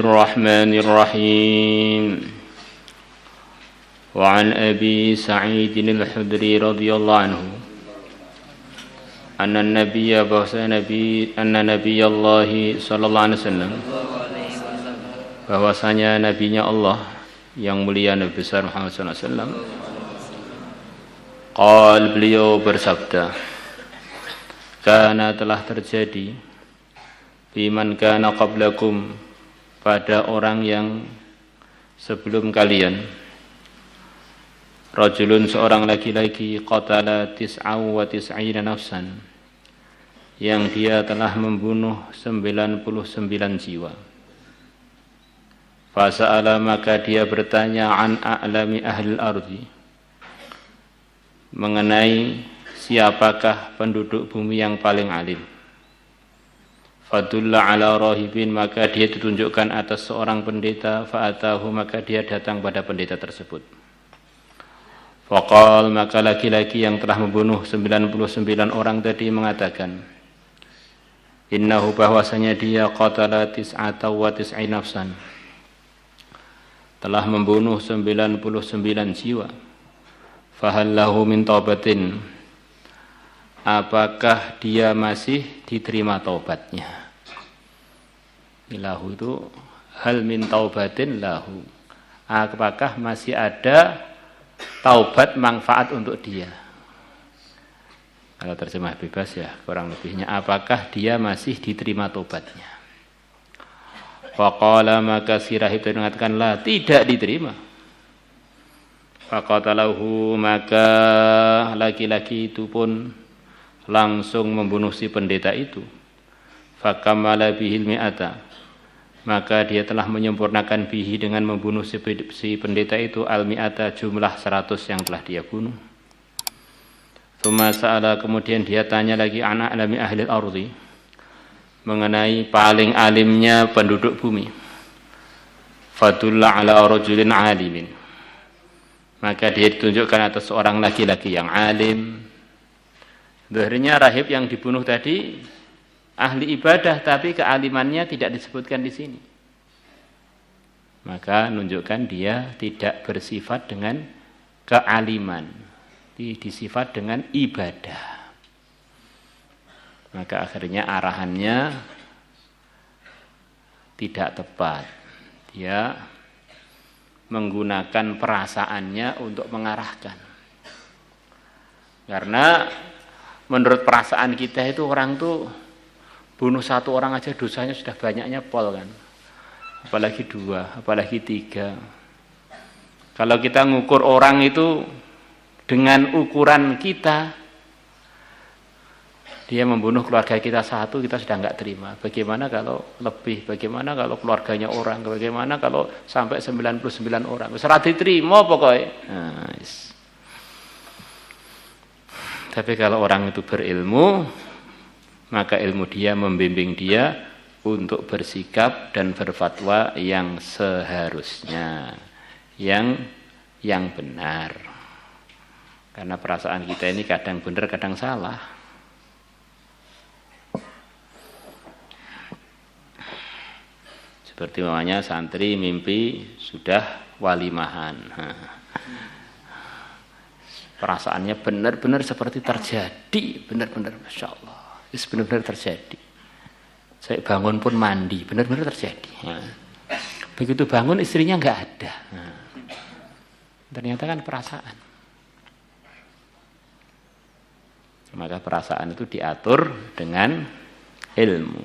الرحمن الرحيم وعن أبي سعيد الخدري رضي الله عنه أن النبي الله صلى الله عليه وسلم bahwasanya nabinya Allah yang mulia Nabi besar Muhammad sallallahu alaihi wasallam beliau bersabda, kana telah terjadi biman kana qablakum, pada orang yang sebelum kalian, rajulun seorang laki-laki, qatala tis'aw wa tis'ina nafsan, yang dia telah membunuh 99 jiwa. Fasa'ala, maka dia bertanya, an a'lami ahlil ardi, mengenai siapakah penduduk bumi yang paling alim. Fadulla ala rahibin, maka dia ditunjukkan atas seorang pendeta. Fa'atahu, maka dia datang pada pendeta tersebut. Faqal, maka laki-laki yang telah membunuh 99 orang tadi mengatakan, innahu, bahwasanya dia qatala tis'ata wa tis'i nafsan, telah membunuh 99 jiwa. Fahal lahu min taubatin, apakah dia masih diterima taubatnya? Lahu itu hal min taubatin lahu, apakah masih ada taubat manfaat untuk dia? Kalau terjemah bebas ya kurang lebihnya, apakah dia masih diterima taubatnya? Faqala, maka si rahib tadi mengatakan, la, tidak diterima. Faqatalahu, maka laki-laki itu pun langsung membunuh si pendeta itu. Fakamala bihil mi'ata, maka dia telah menyempurnakan bihi dengan membunuh si pendeta itu al-mi'ata, jumlah 100 yang telah dia bunuh. Tsumma sa'ala, kemudian dia tanya lagi, ana alami ahlil ardi, mengenai paling alimnya penduduk bumi. Fadulla ala rajulin alimin, maka dia ditunjukkan atas seorang laki-laki yang alim. Akhirnya rahib yang dibunuh tadi ahli ibadah, tapi kealimannya tidak disebutkan di sini. Maka menunjukkan dia tidak bersifat dengan kealiman, disifat dengan ibadah. Maka akhirnya arahannya tidak tepat. Dia menggunakan perasaannya untuk mengarahkan. Karena menurut perasaan kita itu orang tuh bunuh satu orang aja dosanya sudah banyaknya pol kan. Apalagi 2, apalagi 3. Kalau kita ngukur orang itu dengan ukuran kita, dia membunuh keluarga kita 1, kita sudah enggak terima. Bagaimana kalau lebih? Bagaimana kalau keluarganya orang? Bagaimana kalau sampai 99 orang? Wis ora diterima pokoknya. Nah, tapi kalau orang itu berilmu, maka ilmu dia membimbing dia untuk bersikap dan berfatwa yang seharusnya, yang benar. Karena perasaan kita ini kadang benar, kadang salah. Seperti namanya santri mimpi sudah walimahan. Perasaannya benar-benar seperti terjadi, benar-benar Masya Allah. Itu benar-benar terjadi. Saya bangun pun mandi, benar-benar terjadi. Begitu bangun istrinya enggak ada. Ternyata kan perasaan. Maka perasaan itu diatur dengan ilmu.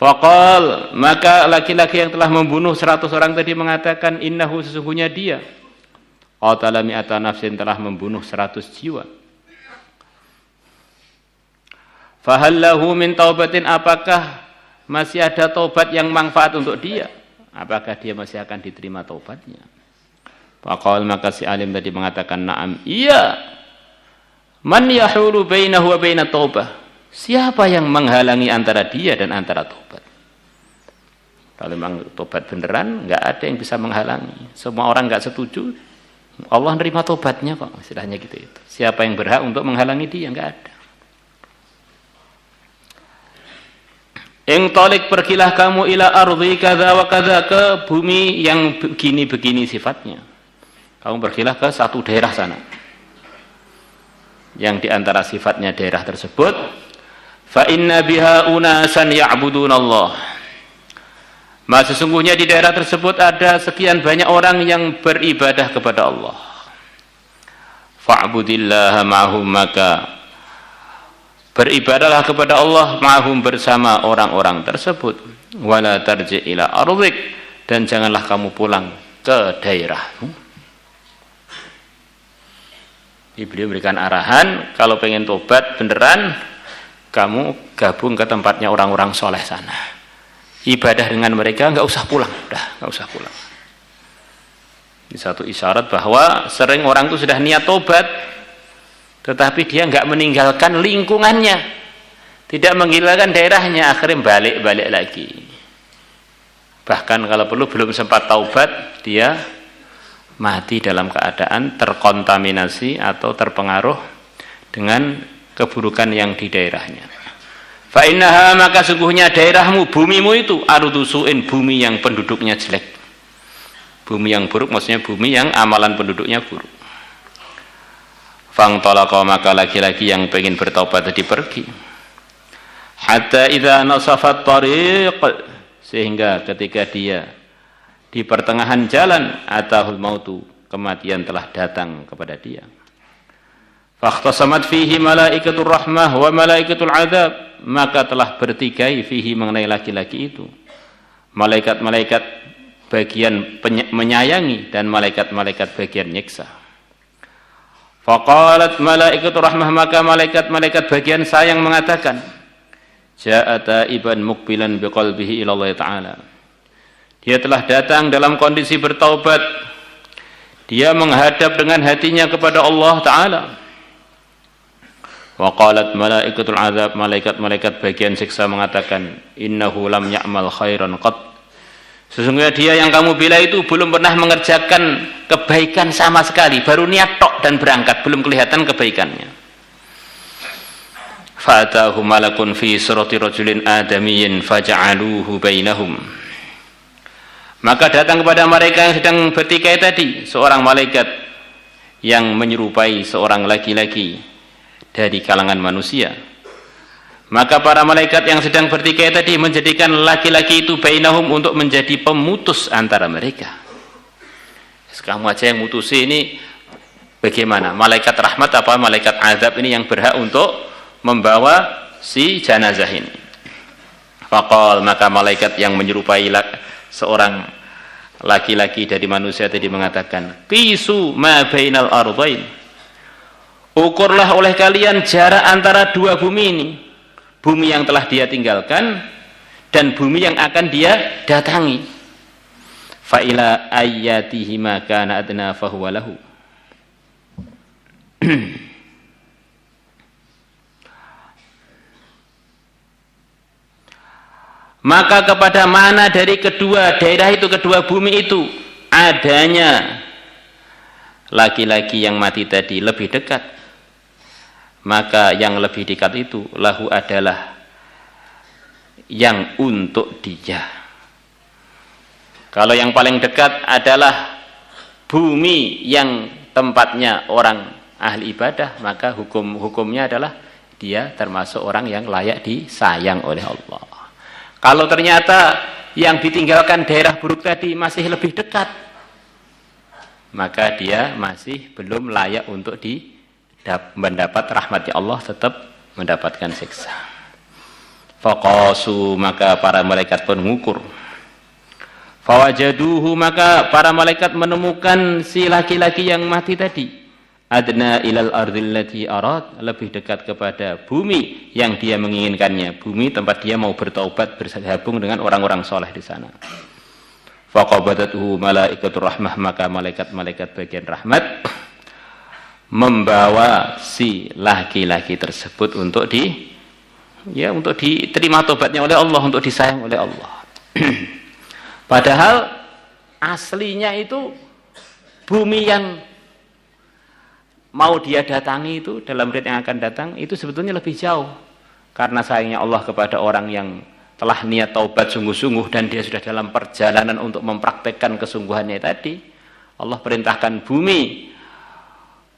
Faqal, maka laki-laki yang telah membunuh 100 orang tadi mengatakan, innahu, sesungguhnya dia qatala mi'ata nafsin, telah membunuh 100 jiwa. Fahal lahu min taubatin, apakah masih ada taubat yang manfaat untuk dia? Apakah dia masih akan diterima taubatnya? Faqal, maka si alim tadi mengatakan, na'am, iya. Man yahulu bainahu wa bainat taubah, siapa yang menghalangi antara dia dan antara taubat? Kalau memang taubat beneran, enggak ada yang bisa menghalangi. Semua orang enggak setuju, Allah nerima taubatnya kok, istilahnya gitu itu. Siapa yang berhak untuk menghalangi dia? Enggak ada. Ingtalik, pergilah kamu ila ardi kadza wa kadza, ke bumi yang begini-begini sifatnya. Kamu pergilah ke satu daerah sana. Yang diantara sifatnya daerah tersebut, fa inna biha unasan ya'budunallah. Maka sesungguhnya di daerah tersebut ada sekian banyak orang yang beribadah kepada Allah. Fa'budillaha ma'hum, maka beribadahlah kepada Allah ma'hum, bersama orang-orang tersebut. Wala tarji' ila ardik, dan janganlah kamu pulang ke daerahmu. Beliau berikan arahan, kalau pengen tobat beneran, kamu gabung ke tempatnya orang-orang soleh sana. Ibadah dengan mereka, nggak usah pulang, nggak usah pulang. Ini satu isyarat bahwa sering orang itu sudah niat tobat, tetapi dia nggak meninggalkan lingkungannya, tidak meninggalkan daerahnya, akhirnya balik lagi. Bahkan kalau perlu belum sempat taubat, dia mati dalam keadaan terkontaminasi atau terpengaruh dengan keburukan yang di daerahnya. Fa innaha, maka sungguhnya daerahmu, bumimu itu ardusuin, bumi yang penduduknya jelek. Bumi yang buruk maksudnya bumi yang amalan penduduknya buruk. Fangtalaqa, maka laki-laki yang ingin bertaubat tadi pergi. Hatta idza nasafat tariq, sehingga ketika dia di pertengahan jalan, atahul mautu, kematian telah datang kepada dia. Fakhtasamat fihi malaikatur rahmah wa malaikatul adzab, maka telah bertikai fihi, mengenai laki-laki itu, malaikat-malaikat bagian menyayangi dan malaikat-malaikat bagian nyiksa. Faqalat malaikatur rahmah, maka malaikat-malaikat bagian sayang mengatakan, ja'a taiban muqbilan biqalbihi ila Allah Ta'ala. Dia telah datang dalam kondisi bertaubat. Dia menghadap dengan hatinya kepada Allah Ta'ala. Waqalat malaikatul azab, malaikat-malaikat bagian siksa mengatakan, innahu lam ya'mal khairan qat. Sesungguhnya dia yang kamu bela itu belum pernah mengerjakan kebaikan sama sekali, baru niat tok dan berangkat, belum kelihatan kebaikannya. Fa'atahu malakun fi surati rajulin adamiyyin faja'aluhu bainahum. Maka datang kepada mereka yang sedang bertikai tadi seorang malaikat yang menyerupai seorang laki-laki dari kalangan manusia. Maka para malaikat yang sedang bertikai tadi menjadikan laki-laki itu bainahum, untuk menjadi pemutus antara mereka. Kamu aja yang mutusi, ini bagaimana? Malaikat rahmat apa malaikat azab ini yang berhak untuk membawa si jenazah ini? Faqal, maka malaikat yang menyerupai seorang laki-laki dari manusia tadi mengatakan, qisu ma bainal ardain. Ukurlah oleh kalian jarak antara dua bumi ini. Bumi yang telah dia tinggalkan dan bumi yang akan dia datangi. Fa ila ayyatihi ma kana adna fa huwa lahu. Maka kepada mana dari kedua daerah itu, kedua bumi itu, adanya laki-laki yang mati tadi lebih dekat, maka yang lebih dekat itu lahu adalah yang untuk dia. Kalau yang paling dekat adalah bumi yang tempatnya orang ahli ibadah, maka hukumnya adalah dia termasuk orang yang layak disayang oleh Allah. Kalau ternyata yang ditinggalkan daerah buruk tadi masih lebih dekat, maka dia masih belum layak untuk mendapat rahmatnya Allah, tetap mendapatkan siksa. Faqasu, maka para malaikat pun mengukur. Fawajaduhu, maka para malaikat menemukan si laki-laki yang mati tadi, adna ilal ardil lati arad, lebih dekat kepada bumi yang dia menginginkannya, bumi tempat dia mau bertaubat, bergabung dengan orang-orang soleh di sana. Faqabadathu malaikatur rahmah, maka malaikat-malaikat bagian rahmat membawa si laki-laki tersebut untuk diterima tobatnya oleh Allah, untuk disayang oleh Allah. Padahal aslinya itu bumi yang mau dia datangi itu, dalam riwayat yang akan datang itu sebetulnya lebih jauh, karena sayangnya Allah kepada orang yang telah niat taubat sungguh-sungguh dan dia sudah dalam perjalanan untuk mempraktekkan kesungguhannya tadi, Allah perintahkan bumi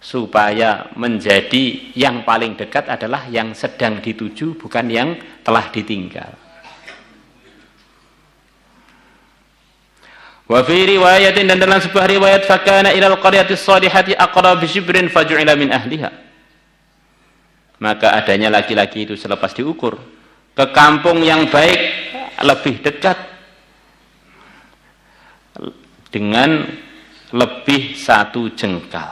supaya menjadi yang paling dekat adalah yang sedang dituju, bukan yang telah ditinggal. Wa fi riwayatin, dan dalam sebuah riwayat, fakana ilal qaryatis salihati aqrab shibrin faj'ila min ahliha. Maka adanya laki-laki itu selepas diukur ke kampung yang baik lebih dekat dengan lebih 1 jengkal.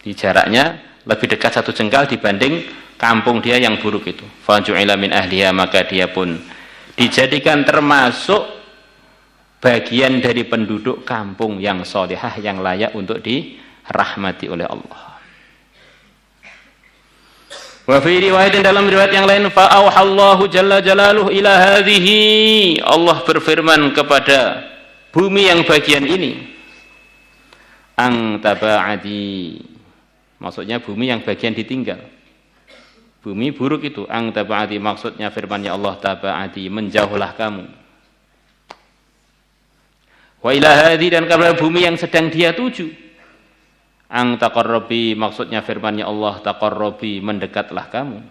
Di jaraknya lebih dekat 1 jengkal dibanding kampung dia yang buruk itu. Faj'ila min ahliha, maka dia pun dijadikan termasuk bagian dari penduduk kampung yang solihah, yang layak untuk dirahmati oleh Allah. Wa fi riwayatin, dalam riwayat yang lain, fa auhallahu jalla jalaluhu ila hadhihi, Allah berfirman kepada bumi yang bagian ini, ang taba'adi, maksudnya bumi yang bagian ditinggal. Bumi buruk itu, ang taba'adi, maksudnya firman-Nya Allah, taba'adi, menjauhlah kamu. Wa ila hadhi, dan kepada bumi yang sedang dia tuju, ang taqarrabi, maksudnya firman-Nya Allah, taqarrabi, mendekatlah kamu.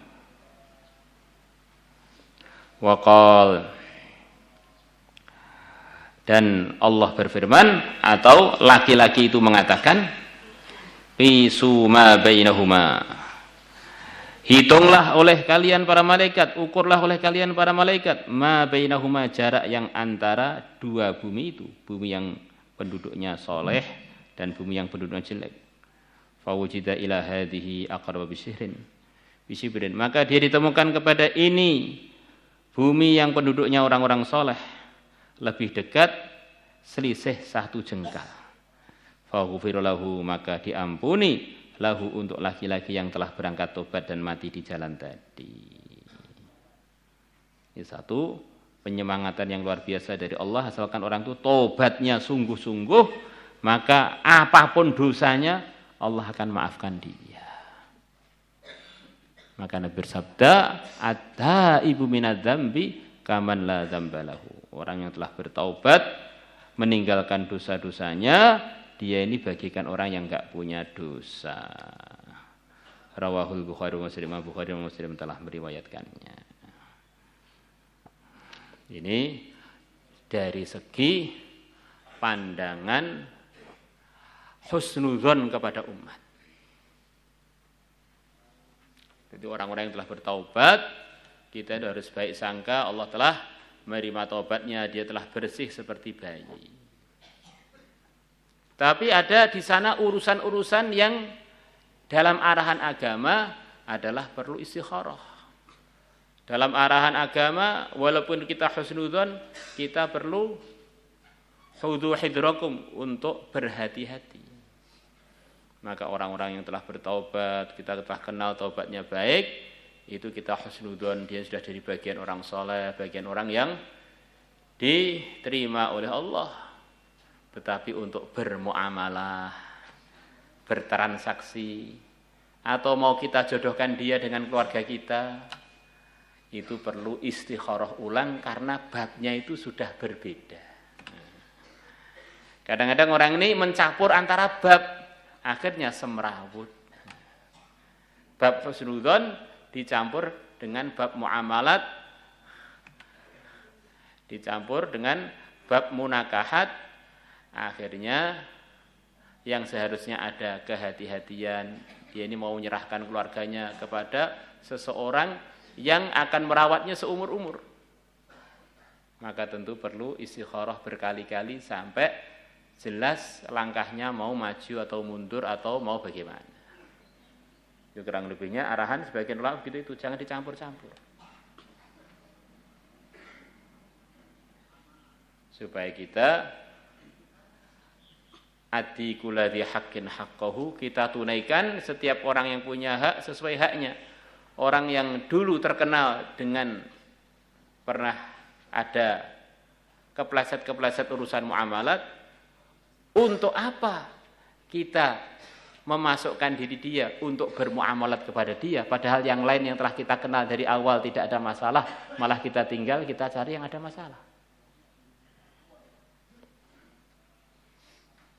Wa qal, dan Allah berfirman, atau laki-laki itu mengatakan, qisu ma bainahuma, hitunglah oleh kalian para malaikat, ukurlah oleh kalian para malaikat, ma bainahuma, jarak yang antara 2 bumi itu, bumi yang penduduknya soleh dan bumi yang penduduknya jelek. Fawujida ila hadhihi aqrab bisihrin, maka dia ditemukan kepada ini bumi yang penduduknya orang-orang soleh lebih dekat selisih 1 jengkal. Faghfir lahu, maka diampuni lahu untuk laki-laki yang telah berangkat tobat dan mati di jalan tadi. Ini satu penyemangatan yang luar biasa dari Allah, asalkan orang itu tobatnya sungguh-sungguh, maka apapun dosanya Allah akan maafkan dia. Maka Nabi bersabda, at-taibu minadz-dzambi kaman la dzambalahu. Orang yang telah bertaubat meninggalkan dosa-dosanya, dia ini bagikan orang yang enggak punya dosa. Rawahul Bukhari wa Muslim, Bukhari dan Muslim telah meriwayatkannya. Ini dari segi pandangan husnudzon kepada umat. Jadi orang-orang yang telah bertaubat, kita harus baik sangka Allah telah menerima taubatnya, dia telah bersih seperti bayi. Tapi ada di sana urusan-urusan yang dalam arahan agama adalah perlu istikharah. Dalam arahan agama, walaupun kita husnudzon, kita perlu hudhu hidrakum, untuk berhati-hati. Maka orang-orang yang telah bertaubat, kita telah kenal taubatnya baik, itu kita husnudzon, dia sudah jadi bagian orang soleh, bagian orang yang diterima oleh Allah. Tetapi untuk bermuamalah, bertransaksi, atau mau kita jodohkan dia dengan keluarga kita, itu perlu istikharah ulang karena babnya itu sudah berbeda. Kadang-kadang orang ini mencampur antara bab, akhirnya semrawut. Bab husnudzon dicampur dengan bab muamalat, dicampur dengan bab munakahat, akhirnya yang seharusnya ada kehati-hatian, dia ini mau menyerahkan keluarganya kepada seseorang yang akan merawatnya seumur-umur, maka tentu perlu istikharah berkali-kali sampai jelas langkahnya mau maju atau mundur atau mau bagaimana. Itu kurang lebihnya arahan sebagian ulama begitu, itu jangan dicampur-campur. Supaya kita ati kulladzi haqqin haqqahu, kita tunaikan setiap orang yang punya hak sesuai haknya. Orang yang dulu terkenal dengan pernah ada kepleset-kepleset urusan muamalat, untuk apa kita memasukkan diri dia untuk bermuamalat kepada dia, padahal yang lain yang telah kita kenal dari awal tidak ada masalah, malah kita tinggal, kita cari yang ada masalah.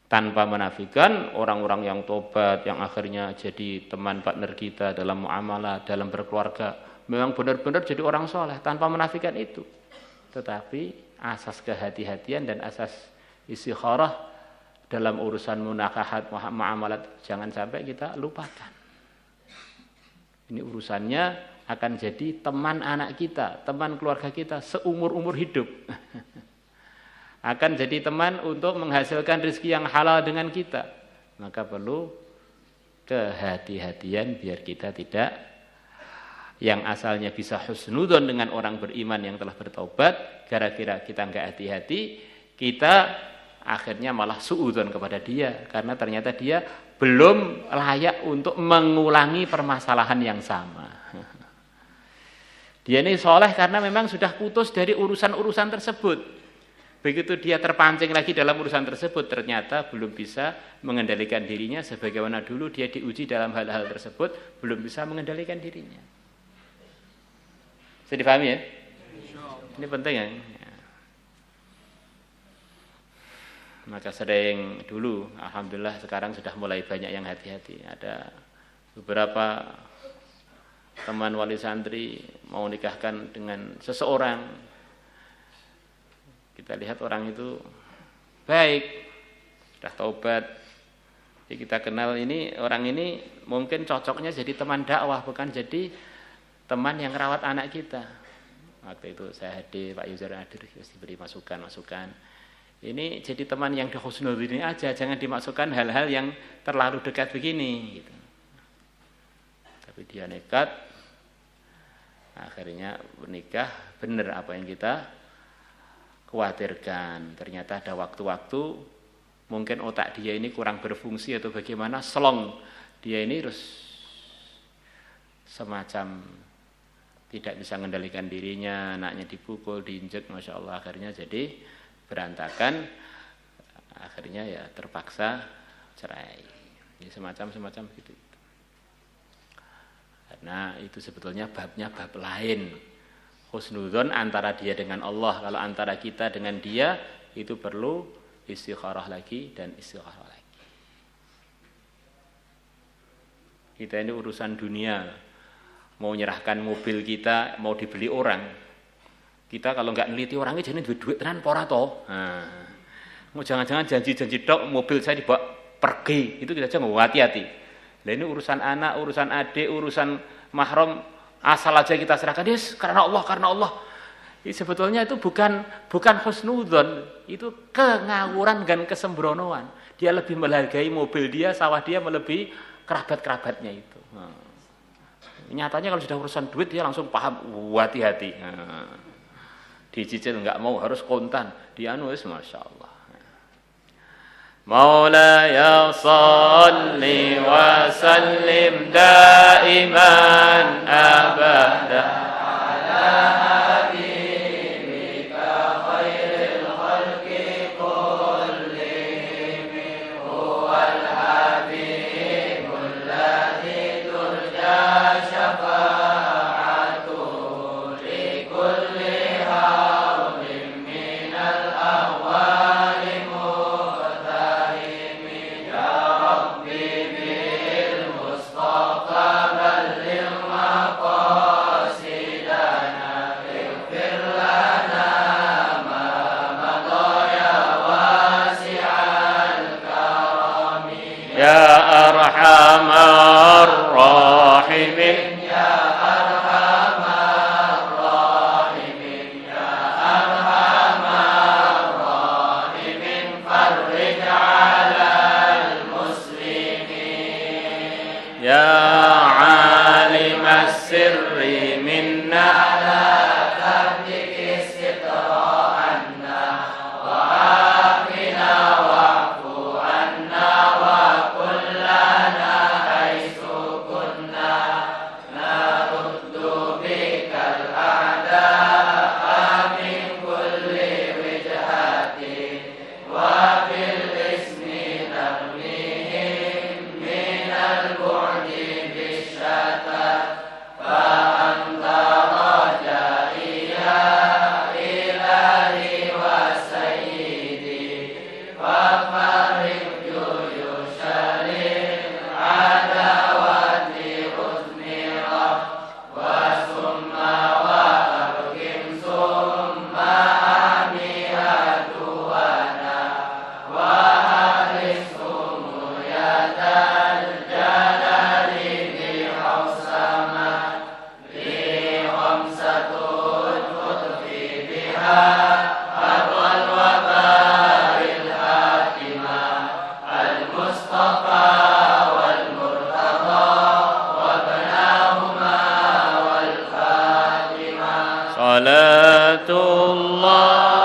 Tanpa menafikan orang-orang yang tobat, yang akhirnya jadi teman partner kita dalam muamalah, dalam berkeluarga, memang benar-benar jadi orang soleh, tanpa menafikan itu. Tetapi asas kehati-hatian dan asas istikharah dalam urusan munakahat, muamalat, jangan sampai kita lupakan. Ini urusannya akan jadi teman anak kita, teman keluarga kita seumur-umur hidup. Akan jadi teman untuk menghasilkan rezeki yang halal dengan kita. Maka perlu kehati-hatian biar kita tidak yang asalnya bisa husnudzon dengan orang beriman yang telah bertaubat, gara-gara kita enggak hati-hati, kita akhirnya malah suudzon kepada dia karena ternyata dia belum layak untuk mengulangi permasalahan yang sama. Dia ini soleh karena memang sudah putus dari urusan-urusan tersebut. Begitu dia terpancing lagi dalam urusan tersebut, ternyata belum bisa mengendalikan dirinya sebagaimana dulu dia diuji dalam hal-hal tersebut, belum bisa mengendalikan dirinya. Bisa dipahami ya? Ini penting ya. Maka sering dulu, alhamdulillah sekarang sudah mulai banyak yang hati-hati. Ada beberapa teman wali santri mau nikahkan dengan seseorang. Kita lihat orang itu baik, sudah taubat. Jadi kita kenal ini, orang ini mungkin cocoknya jadi teman dakwah, bukan jadi teman yang rawat anak kita. Waktu itu saya hadir, Pak Yuzar hadir, diberi masukan-masukan. Ini jadi teman yang dihusnudzon ini aja, jangan dimasukkan hal-hal yang terlalu dekat begini. Gitu. Tapi dia nekat, akhirnya menikah, benar apa yang kita khawatirkan. Ternyata ada waktu-waktu mungkin otak dia ini kurang berfungsi atau bagaimana, selong dia ini terus semacam tidak bisa mengendalikan dirinya, anaknya dipukul, diinjek, masya Allah, akhirnya jadi berantakan, akhirnya ya terpaksa cerai. Jadi semacam gitu. Karena itu sebetulnya babnya bab lain. Husnudzon antara dia dengan Allah, kalau antara kita dengan dia itu perlu istikharah lagi dan istikharah lagi. Kita ini urusan dunia, mau nyerahkan mobil kita, mau dibeli orang. Kita kalau nggak neliti orangnya jadi duit tenan pora toh. Mau jangan-jangan janji-janji tok mobil saya dibawa pergi, itu kita aja mau hati-hati. Lah ini urusan anak, urusan adik, urusan mahram, asal aja kita serahkan, yes, karena Allah. Sebetulnya itu bukan husnudzon, itu kengawuran dan kesembronoan. Dia lebih menghargai mobil dia, sawah dia melebihi kerabat-kerabatnya itu. Nyatanya kalau sudah urusan duit dia langsung paham, hati-hati. Dicicil enggak mau, harus kontan. Dianuis, masya Allah. Maulaya salli wa sallim daiman abada ala habibika khairil khalqi kullihim huwal habibul ladzi turja syafa'atuhu li kulli hawlin minal ahwali أرحم الراحمين يا أرحم الراحمين يا أرحم الراحمين فرج على المسلمين يا عالم السر منا لا تهلك الستر عنا وعافنا واعف عنا وكلنا Salatullah